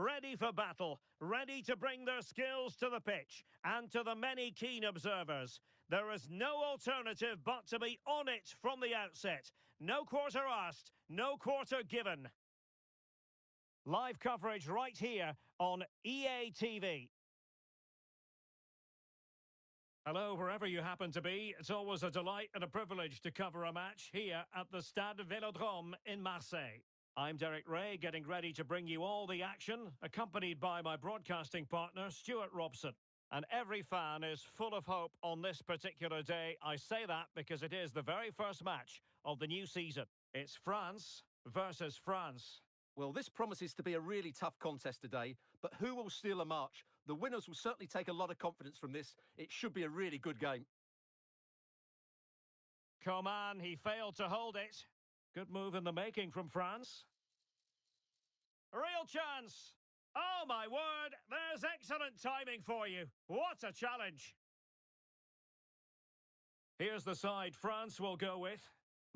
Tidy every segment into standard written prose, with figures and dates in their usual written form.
ready for battle, ready to bring their skills to the pitch, and to the many keen observers, there is no alternative but to be on it from the outset. No quarter asked, no quarter given. Live coverage right here on EA TV. Hello, wherever you happen to be. It's always a delight and a privilege to cover a match here at the Stade Vélodrome in Marseille. I'm Derek Ray, getting ready to bring you all the action, accompanied by my broadcasting partner, Stuart Robson. And every fan is full of hope on this particular day. I say that because it is the very first match of the new season. It's France versus France. Well, this promises to be a really tough contest today, but who will steal a march? The winners will certainly take a lot of confidence from this. It should be a really good game. Coman, he failed to hold it. Good move in the making from France. Real chance. Oh, my word, there's excellent timing for you. What a challenge. Here's the side France will go with.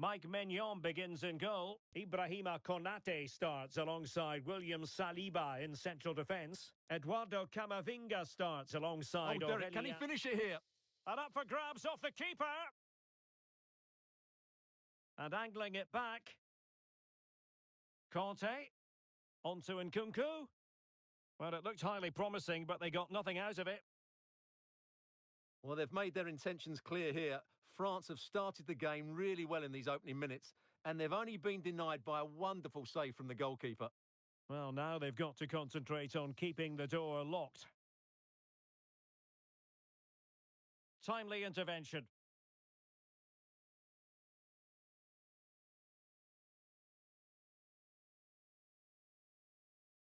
Mike Maignan begins in goal. Ibrahima Konate starts alongside William Saliba in central defence. Eduardo Camavinga starts alongside Derek, can he finish it here? And up for grabs off the keeper. And angling it back. Conte. Onto Nkunku. Well, it looked highly promising, but they got nothing out of it. Well, they've made their intentions clear here. France have started the game really well in these opening minutes, and they've only been denied by a wonderful save from the goalkeeper. Well, now they've got to concentrate on keeping the door locked. Timely intervention.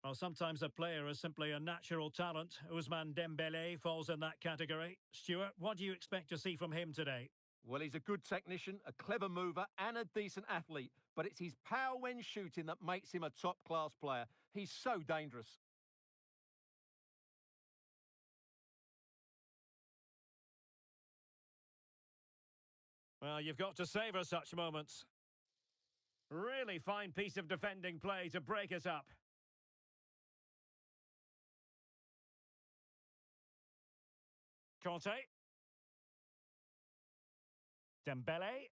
Well, sometimes a player is simply a natural talent. Ousmane Dembélé falls in that category. Stuart, what do you expect to see from him today? Well, he's a good technician, a clever mover and a decent athlete. But it's his power when shooting that makes him a top-class player. He's so dangerous. Well, you've got to savour such moments. Really fine piece of defending play to break it up. Conte. Dembélé.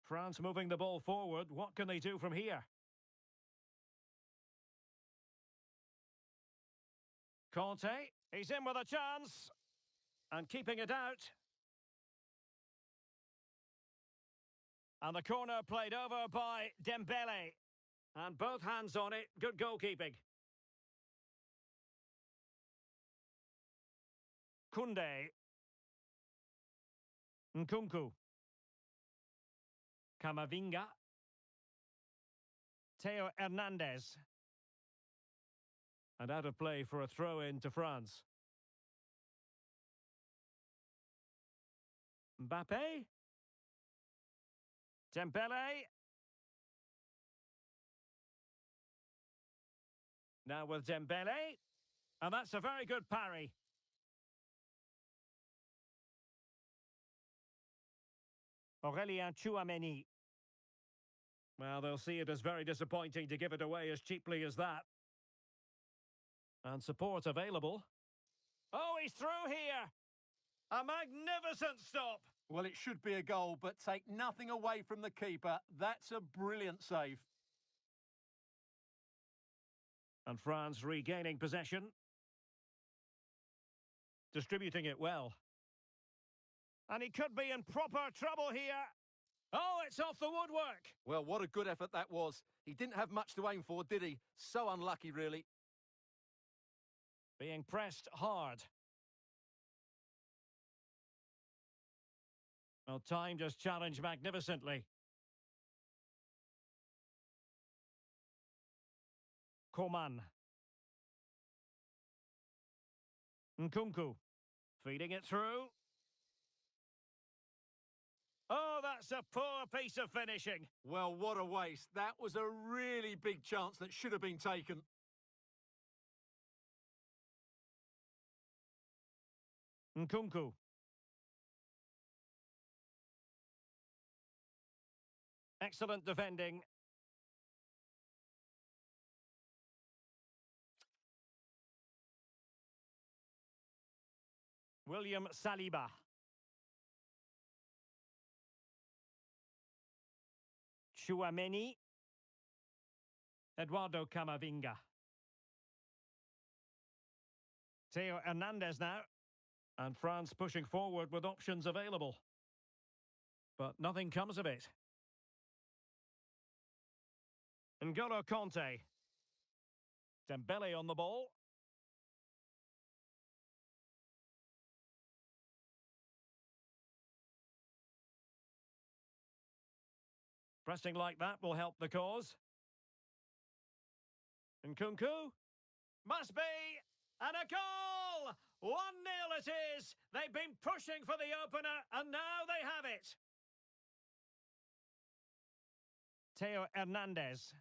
France moving the ball forward. What can they do from here? Conte. He's in with a chance. And keeping it out. And the corner played over by Dembélé. And both hands on it. Good goalkeeping. Koundé. Nkunku. Camavinga. Theo Hernandez. And out of play for a throw-in to France. Mbappe. Dembélé. Now with Dembélé. And that's a very good parry. Aurélien Tchouameni. Well, they'll see it as very disappointing to give it away as cheaply as that. And support available. Oh, he's through here! A magnificent stop! Well, it should be a goal, but take nothing away from the keeper. That's a brilliant save. And France regaining possession. Distributing it well. And he could be in proper trouble here. Oh, it's off the woodwork. Well, what a good effort that was. He didn't have much to aim for, did he? So unlucky, really. Being pressed hard. Well, timed his challenge magnificently. Coman. Nkunku. Feeding it through. Oh, that's a poor piece of finishing. Well, what a waste. That was a really big chance that should have been taken. Nkunku. Excellent defending. William Saliba. Chouameni. Eduardo Camavinga. Theo Hernandez now. And France pushing forward with options available. But nothing comes of it. N'Golo Kanté. Dembele on the ball. Pressing like that will help the cause. Nkunku. Must be! And a goal! 1-0 it is! They've been pushing for the opener, and now they have it! Theo Hernandez.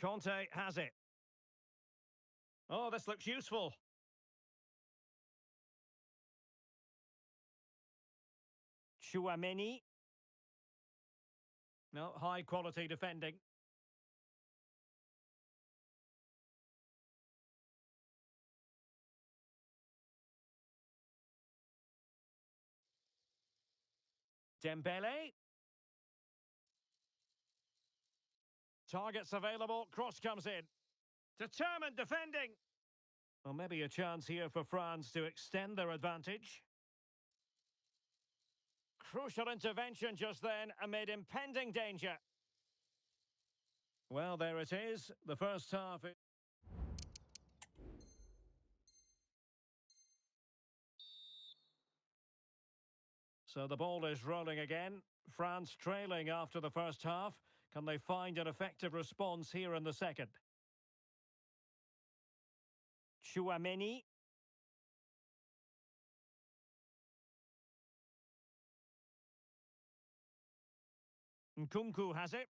Conte has it. Oh, this looks useful. Chouameni. No, high quality defending. Dembele. Targets available, cross comes in. Determined defending. Well, maybe a chance here for France to extend their advantage. Crucial intervention just then amid impending danger. Well, there it is. The first half. So the ball is rolling again. France trailing after the first half. Can they find an effective response here in the second? Chouameni. Nkunku has it.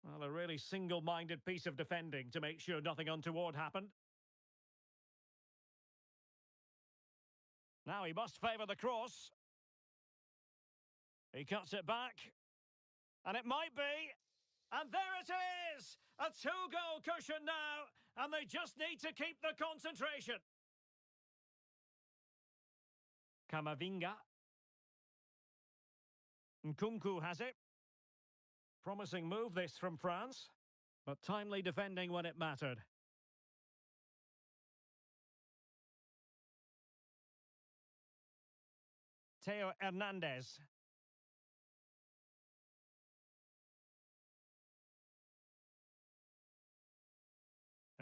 Well, a really single-minded piece of defending to make sure nothing untoward happened. Now he must favour the cross. He cuts it back. And it might be. And there it is! A two-goal cushion now. And they just need to keep the concentration. Camavinga. Nkunku has it. Promising move this from France. But timely defending when it mattered. Theo Hernandez.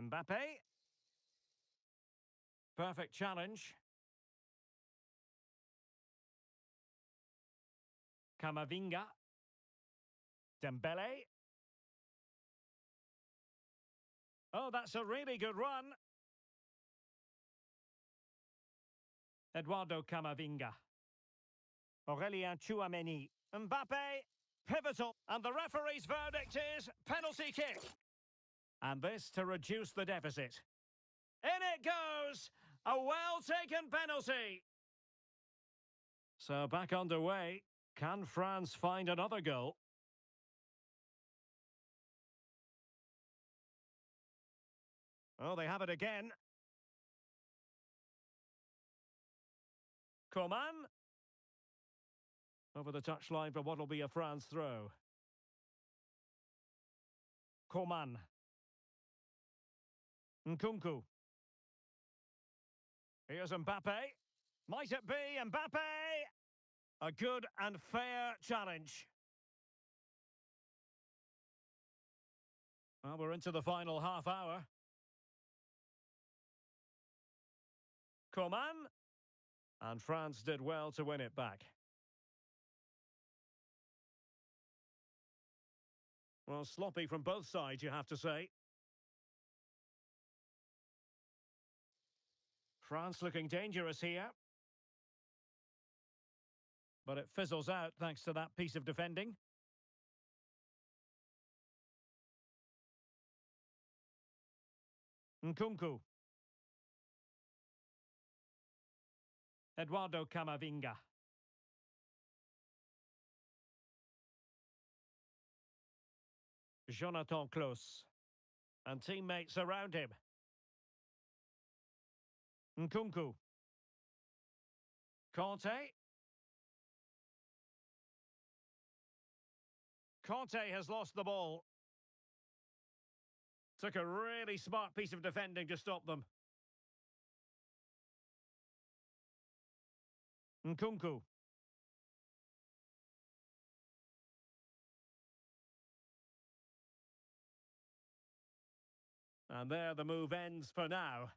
Mbappe. Perfect challenge. Camavinga. Dembele. Oh, that's a really good run. Eduardo Camavinga. Aurelien Chouameni. Mbappe. Pivotal. And the referee's verdict is penalty kick. And this to reduce the deficit. In it goes! A well-taken penalty. So back underway. Can France find another goal? Oh, they have it again. Coman. Over the touchline for what will be a France throw. Coman. Nkunku. Here's Mbappe. Might it be Mbappe? A good and fair challenge. Well, we're into the final half hour. Coman. And France did well to win it back. Well, sloppy from both sides, you have to say. France looking dangerous here. But it fizzles out thanks to that piece of defending. Nkunku. Eduardo Camavinga. Jonathan Klaus. And teammates around him. Nkunku. Conte. Conte has lost the ball. Took a really smart piece of defending to stop them. Nkunku. And there the move ends for now.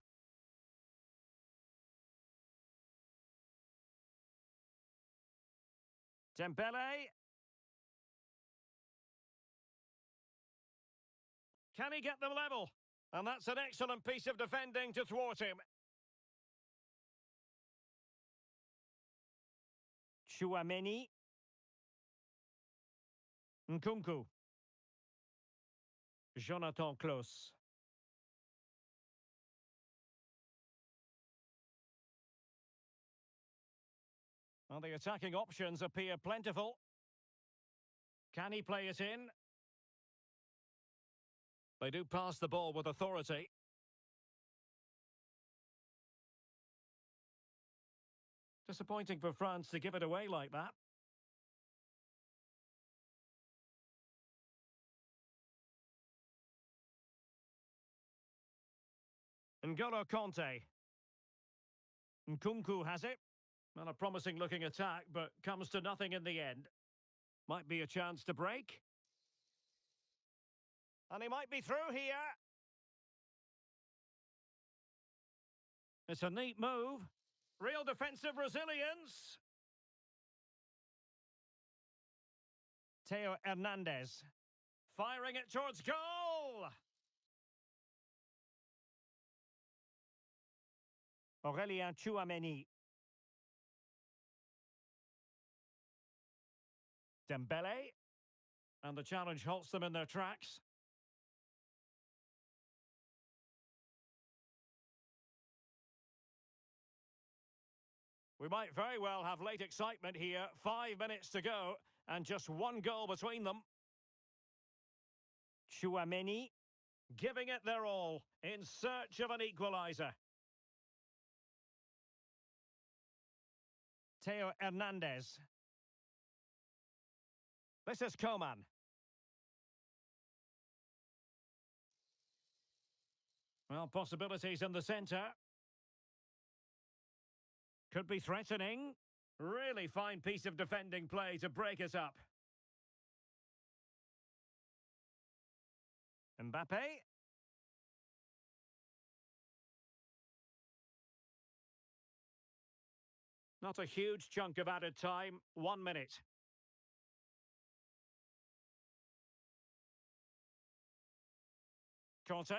Dembele. Can he get them level? And that's an excellent piece of defending to thwart him. Chouameni. Nkunku. Jonathan Klaus. Well, the attacking options appear plentiful. Can he play it in? They do pass the ball with authority. Disappointing for France to give it away like that. N'Golo Conte. Nkunku has it. Well, a promising looking attack, but comes to nothing in the end. Might be a chance to break. And he might be through here. It's a neat move. Real defensive resilience. Theo Hernandez. Firing it towards goal. Aurélien Chouameni. Dembele. And the challenge halts them in their tracks. We might very well have late excitement here. 5 minutes to go and just one goal between them. Chouameni giving it their all in search of an equaliser. Theo Hernandez. This is Coman. Well, possibilities in the centre. Could be threatening. Really fine piece of defending play to break it up. Mbappe. Not a huge chunk of added time. 1 minute. Conte.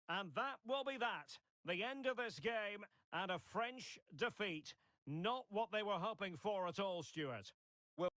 And that will be that. The end of this game and a French defeat. Not what they were hoping for at all, Stuart. Well,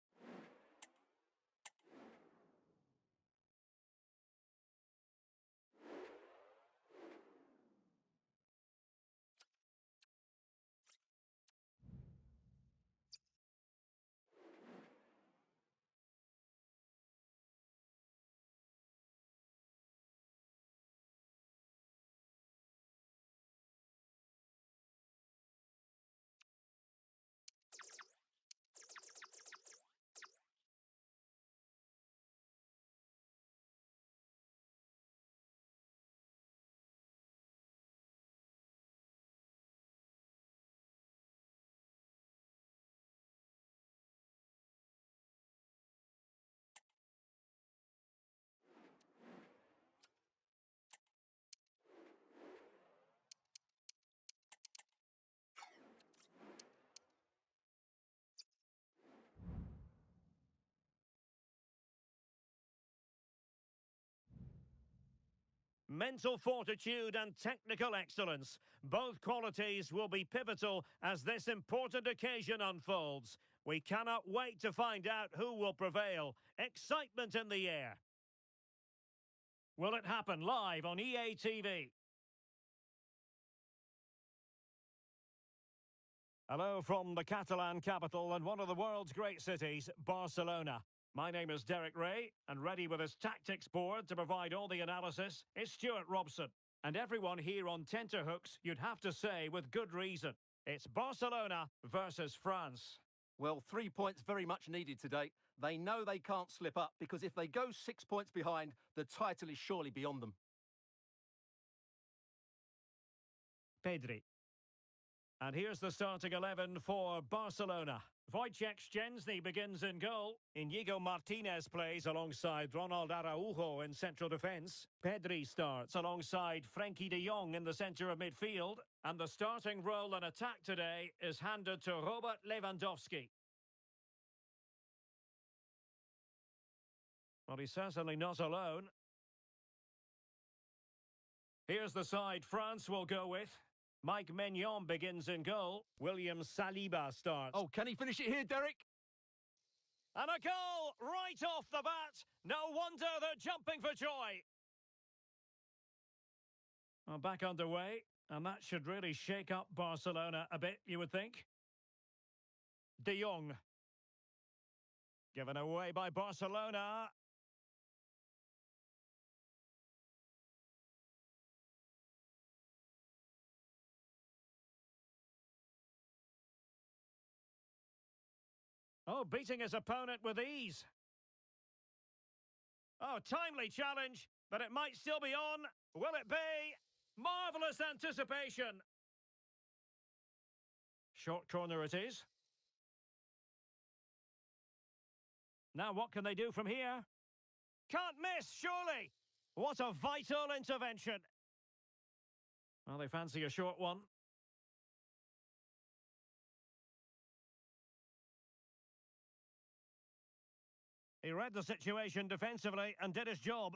mental fortitude and technical excellence. Both qualities will be pivotal as this important occasion unfolds. We cannot wait to find out who will prevail. Excitement in the air. Will it happen live on EA TV? Hello from the Catalan capital and one of the world's great cities, Barcelona. My name is Derek Ray, and ready with his tactics board to provide all the analysis is Stuart Robson. And everyone here on tenterhooks, you'd have to say with good reason. It's Barcelona versus France. Well, 3 points very much needed today. They know they can't slip up because if they go 6 points behind, the title is surely beyond them. Pedri. And here's the starting 11 for Barcelona. Wojciech Szczęsny begins in goal. Inigo Martinez plays alongside Ronald Araujo in central defence. Pedri starts alongside Frenkie de Jong in the centre of midfield. And the starting role in attack today is handed to Robert Lewandowski. Well, he's certainly not alone. Here's the side France will go with. Mike Maignan begins in goal. William Saliba starts. Oh, can he finish it here, Derek? And a goal right off the bat. No wonder they're jumping for joy. Well, back underway, and that should really shake up Barcelona a bit, you would think. De Jong. Given away by Barcelona. Oh, beating his opponent with ease. Oh, timely challenge, but it might still be on. Will it be? Marvellous anticipation. Short corner it is. Now what can they do from here? Can't miss, surely. What a vital intervention. Well, they fancy a short one. He read the situation defensively and did his job.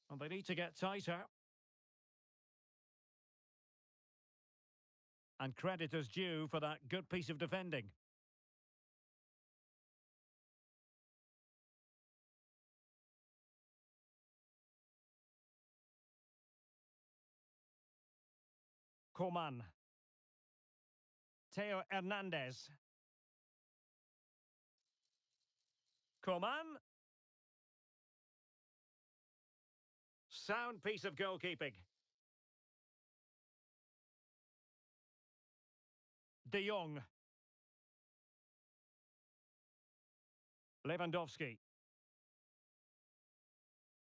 And they need to get tighter. And credit is due for that good piece of defending. Coman. Theo Hernandez. Coman. Sound piece of goalkeeping. De Jong. Lewandowski.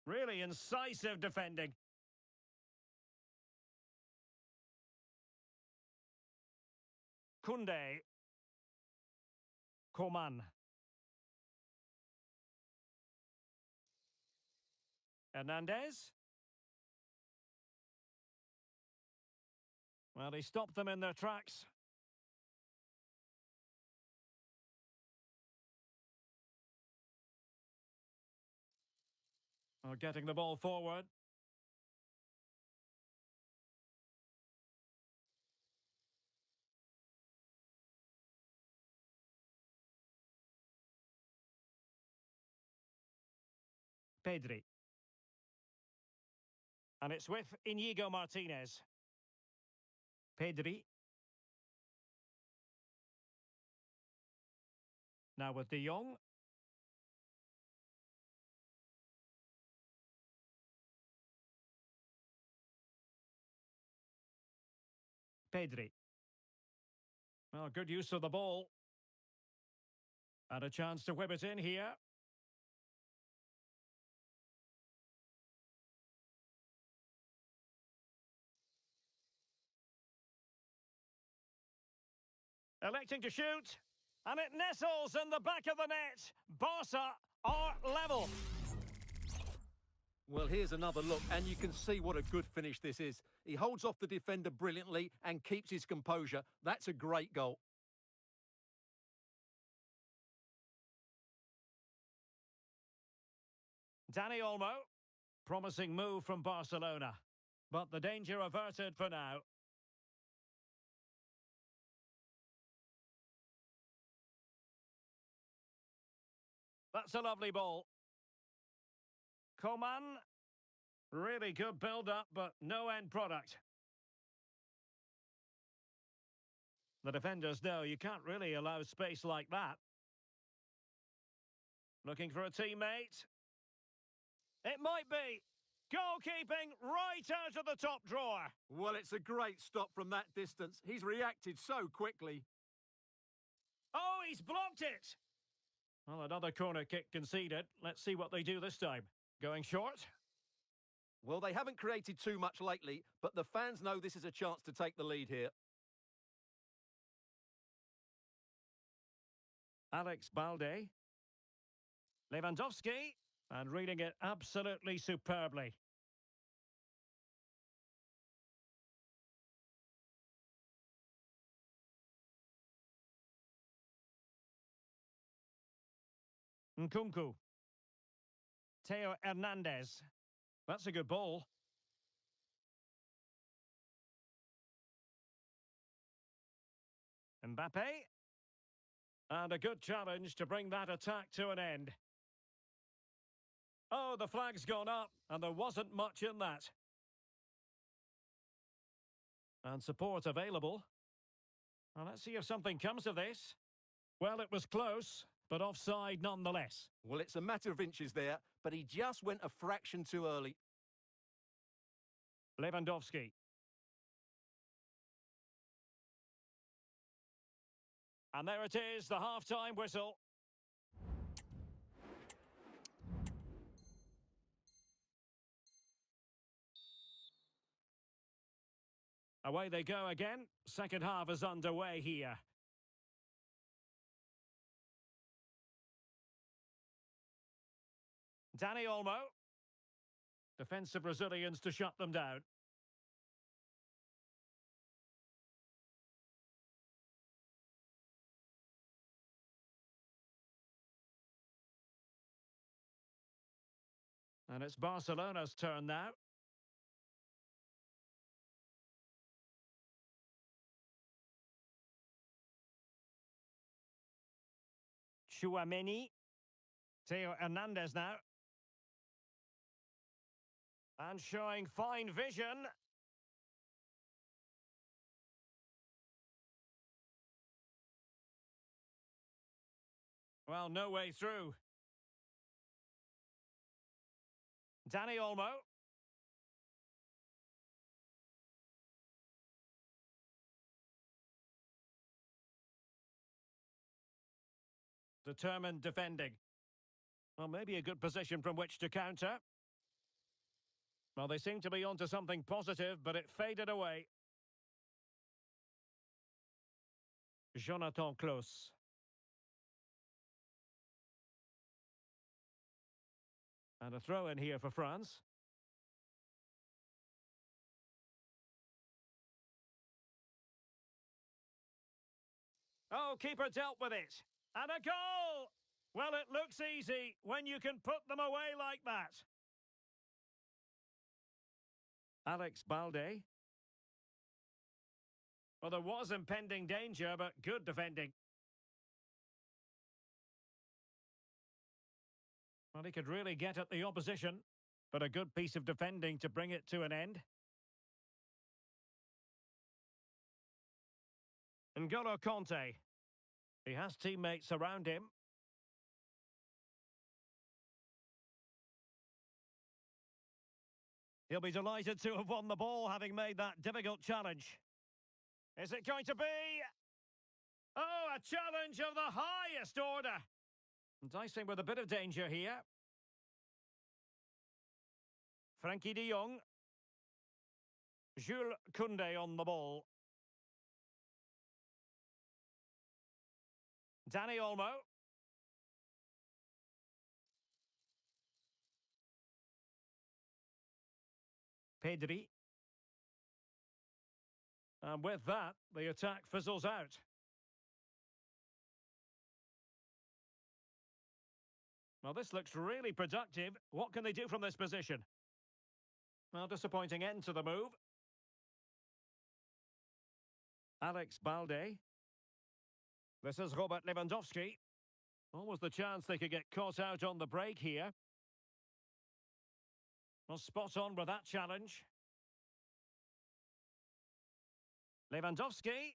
Really incisive defending. Koundé. Coman. Hernandez. Well, he stopped them in their tracks. Oh, getting the ball forward. Pedri. And it's with Inigo Martinez. Pedri. Now with De Jong. Pedri. Well, good use of the ball. And a chance to whip it in here. Electing to shoot. And it nestles in the back of the net. Barca are level. Well, here's another look, and you can see what a good finish this is. He holds off the defender brilliantly and keeps his composure. That's a great goal. Dani Olmo. Promising move from Barcelona. But the danger averted for now. That's a lovely ball. Coman. Really good build-up, but no end product. The defenders know you can't really allow space like that. Looking for a teammate. It might be. Goalkeeping right out of the top drawer. Well, it's a great stop from that distance. He's reacted so quickly. Oh, he's blocked it. Well, another corner kick conceded. Let's see what they do this time. Going short. Well, they haven't created too much lately, but the fans know this is a chance to take the lead here. Alex Balde. Lewandowski. And reading it absolutely superbly. Nkunku. Theo Hernandez. That's a good ball. Mbappe. And a good challenge to bring that attack to an end. Oh, the flag's gone up, and there wasn't much in that. And support available. Well, let's see if something comes of this. Well, it was close, but offside nonetheless. Well, it's a matter of inches there, but he just went a fraction too early. Lewandowski. And there it is, the half-time whistle. Away they go again. Second half is underway here. Dani Olmo. Defensive Brazilians to shut them down. And it's Barcelona's turn now. Tchouaméni. Theo Hernandez now. And showing fine vision. Well, no way through. Dani Olmo. Determined defending. Well, maybe a good position from which to counter. Well, they seem to be onto something positive, but it faded away. Jonathan Klaus. And a throw in here for France. Oh, keeper dealt with it. And a goal! Well, it looks easy when you can put them away like that. Alex Balde. Well, there was impending danger, but good defending. Well, he could really get at the opposition, but a good piece of defending to bring it to an end. N'Golo Conte. He has teammates around him. He'll be delighted to have won the ball, having made that difficult challenge. Is it going to be? Oh, a challenge of the highest order. Dicing with a bit of danger here. Frankie de Jong. Jules Koundé on the ball. Dani Olmo. Pedri. And with that, the attack fizzles out. Well, this looks really productive. What can they do from this position? Well, disappointing end to the move. Alex Balde. This is Robert Lewandowski. Almost the chance they could get caught out on the break here. Well, spot on with that challenge. Lewandowski.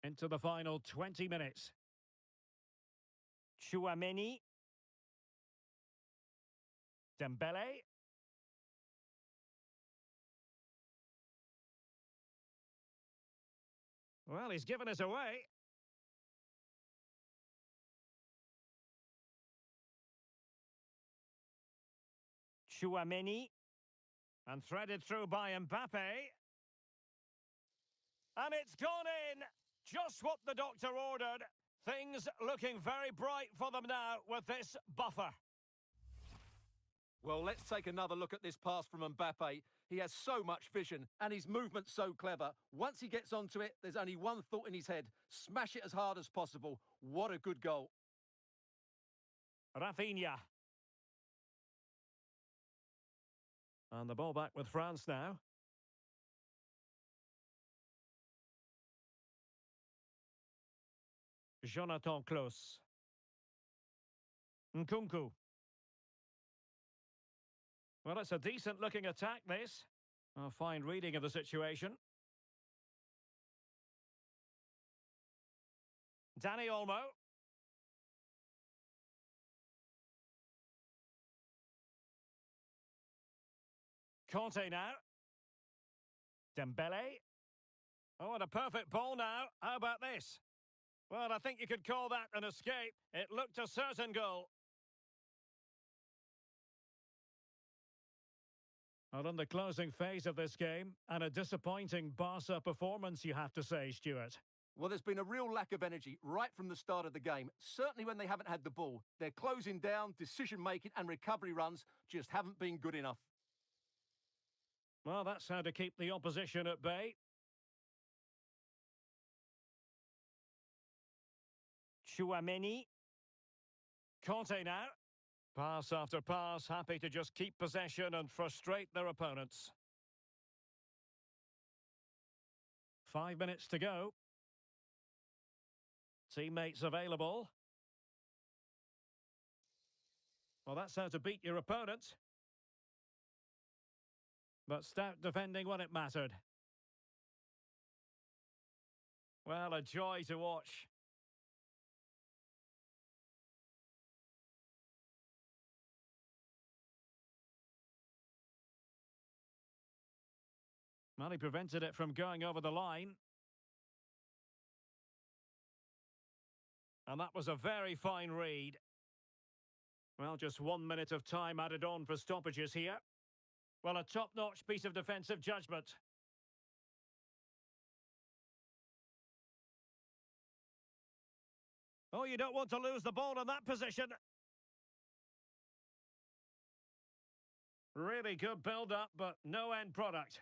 Into the final 20 minutes. Chouameni. Dembele. Well, he's given us away. Chouameni. And threaded through by Mbappe. And it's gone in! Just what the doctor ordered. Things looking very bright for them now with this buffer. Well, let's take another look at this pass from Mbappe. He has so much vision and his movement's so clever. Once he gets onto it, there's only one thought in his head. Smash it as hard as possible. What a good goal. Rafinha. And the ball back with France now. Jonathan Klaus. Nkunku. Well, it's a decent-looking attack, this. A fine reading of the situation. Dani Olmo. Conte now. Dembele. Oh, and a perfect ball now. How about this? Well, I think you could call that an escape. It looked a certain goal. Well, in the closing phase of this game, and a disappointing Barca performance, you have to say, Stuart. Well, there's been a real lack of energy right from the start of the game. Certainly when they haven't had the ball. Their closing down, decision-making and recovery runs just haven't been good enough. Well, that's how to keep the opposition at bay. Chouameni. Conte now. Pass after pass, happy to just keep possession and frustrate their opponents. 5 minutes to go. Teammates available. Well, that's how to beat your opponent. But stout defending when it mattered. Well, a joy to watch. Well, he prevented it from going over the line. And that was a very fine read. Well, just 1 minute of time added on for stoppages here. Well, a top-notch piece of defensive judgment. Oh, you don't want to lose the ball in that position. Really good build-up, but no end product.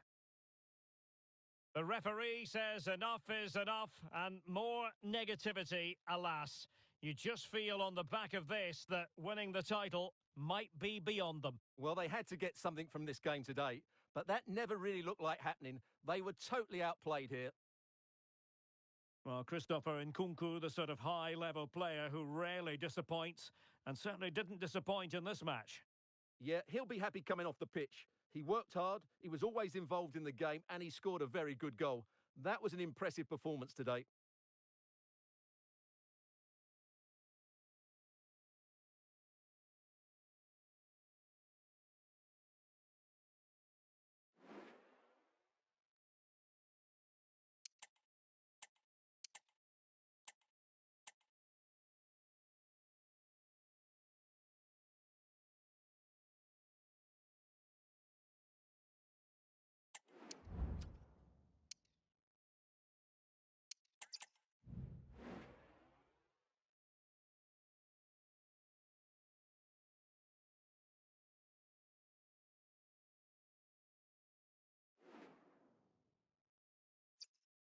The referee says enough is enough, and more negativity, alas. You just feel on the back of this that winning the title might be beyond them. Well, they had to get something from this game today, but that never really looked like happening. They were totally outplayed here. Well, Christopher Nkunku, the sort of high-level player who rarely disappoints, and certainly didn't disappoint in this match. Yeah, he'll be happy coming off the pitch. He worked hard, he was always involved in the game, and he scored a very good goal. That was an impressive performance today.